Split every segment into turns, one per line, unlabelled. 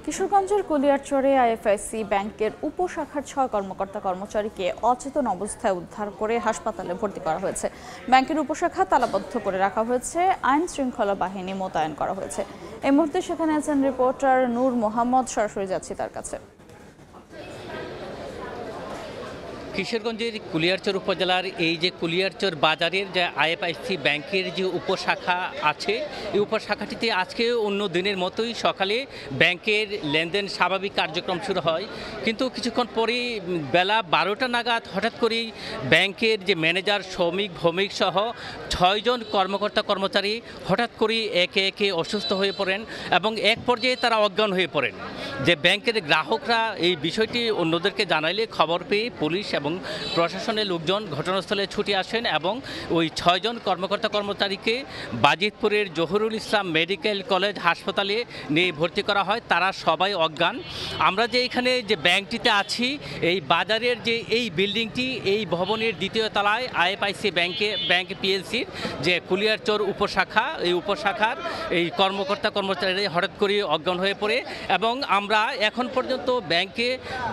কিশোরগঞ্জের কুলিয়ারচরে আইএফআইসি ব্যাংকের উপশাখার ৬ কর্মকর্তা-কর্মচারীকে অচেতন অবস্থায় উদ্ধার করে হাসপাতালে ভর্তি করা হয়েছে। ব্যাংকের উপশাখা তালাবদ্ধ করে রাখা হয়েছে, আইন শৃঙ্খলা বাহিনী মোতায়েন করা হয়েছে। এই মুহূর্তে সেখানে আছেন রিপোর্টার নূর মোহাম্মদ, সরাসরি যাচ্ছি তার কাছে।
কিশোরগঞ্জের কুলিয়ারচর উপজেলার এই যে কুলিয়ারচর বাজারের যে আইএফআইসি ব্যাংকের যে উপশাখা আছে, এই উপশাখাটিতে আজকে অন্য দিনের মতোই সকালে ব্যাংকের লেনদেন স্বাভাবিক কার্যক্রম শুরু হয়, কিন্তু কিছুক্ষণ পরেই বেলা 12টা নাগাদ হঠাৎ করেই ব্যাংকের যে ম্যানেজার, শ্রমিক, ভৌমিক সহ 6 জন কর্মকর্তা কর্মচারী হঠাৎ করেই একে একে অসুস্থ হয়ে পড়েন এবং এক পর্যায়ে তারা অজ্ঞান হয়ে পড়েন। যে ব্যাংকের গ্রাহকরা এই বিষয়টি অন্যদেরকে জানাইলে খবর পেয়ে পুলিশ এবং প্রশাসনের লোকজন ঘটনাস্থলে ছুটে আসেন এবং ওই 6 জন কর্মকর্তা কর্মচারীকে বাজিতপুরের জহুরুল ইসলাম মেডিকেল কলেজ হাসপাতালে নিয়ে ভর্তি করা হয়। তারা সবাই অজ্ঞান। আমরা যে এখানে যে ব্যাংকটিতে আছি, এই বাজারের যে এই বিল্ডিংটি, এই ভবনের 2য় তলায় আইএফআইসি ব্যাংক পিএলসির যে কুলিয়ারচর উপশাখা, এই উপশাখার এই কর্মকর্তা কর্মচারী হঠাৎ করে অজ্ঞান হয়ে পড়ে এবং আমরা এখন পর্যন্ত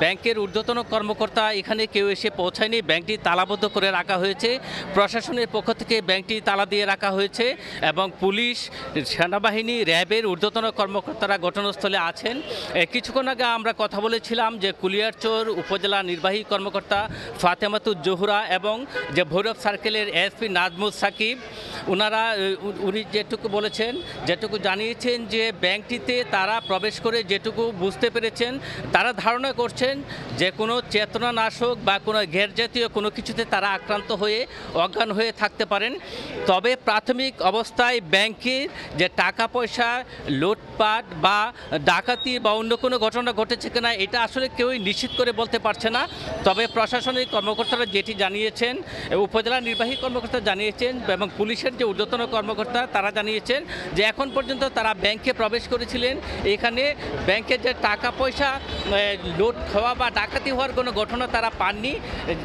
ব্যাংকের ঊর্ধ্বতন কর্মকর্তা এখানে কেউ এসে পৌঁছায়নি। ব্যাংকটি তালাবদ্ধ করে রাখা হয়েছে, প্রশাসনের পক্ষ থেকে ব্যাংকটি তালা দিয়ে রাখা হয়েছে এবং পুলিশ, সেনাবাহিনী, র্যাবের ঊর্ধ্বতন কর্মকর্তারা ঘটনাস্থলে আছেন। কিছুক্ষণ আগে আমরা কথা বলেছিলাম যে কুলিয়ারচর উপজেলা নির্বাহী কর্মকর্তা ফাতেমাতুজ জোহরা এবং যে ভৈরব সার্কেলের এসপি নাজমুল সাকিব, উনি যেটুকু জানিয়েছেন যে ব্যাংকটিতে তারা প্রবেশ করে যেটুকু বুঝতে পেরেছেন, তারা ধারণা করছেন যে কোনো চেতনানাশক বা কোনো ঘের জাতীয় কোনো কিছুতে তারা আক্রান্ত হয়ে অজ্ঞান হয়ে থাকতে পারেন। তবে প্রাথমিক অবস্থায় ব্যাংকের যে টাকা পয়সা লুটপাট বা ডাকাতি বা অন্য কোনো ঘটনা ঘটেছে কিনা এটা আসলে কেউই নিশ্চিত করে বলতে পারছে না। তবে প্রশাসনিক কর্মকর্তারা যেটি জানিয়েছেন, উপজেলা নির্বাহী কর্মকর্তা জানিয়েছেন এবং পুলিশের যে ঊর্ধ্বতন কর্মকর্তা তারা জানিয়েছেন যে এখন পর্যন্ত তারা ব্যাংকে প্রবেশ করেছিলেন, এখানে ব্যাংকের যে টাকা পয়সা লুট হওয়া বা ডাকাতি হওয়ার কোনো ঘটনা তারা পাননি।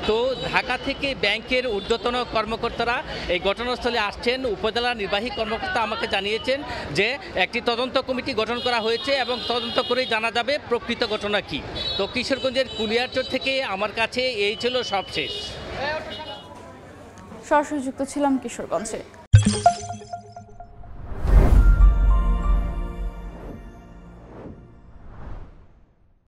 তো ঢাকা থেকে ব্যাংকের ঊর্ধ্বতন কর্মকর্তারা এই ঘটনাস্থলে আসছেন। উপজেলা নির্বাহী কর্মকর্তা আমাকে জানিয়েছেন যে একটি তদন্ত কমিটি গঠন করা হয়েছে এবং তদন্ত করেই জানা যাবে প্রকৃত ঘটনা কী। তো কিশোরগঞ্জের কুলিয়ারচর থেকে আমার কাছে এই ছিল সবশেষ।
সরাসরি যুক্ত ছিলাম কিশোরগঞ্জে।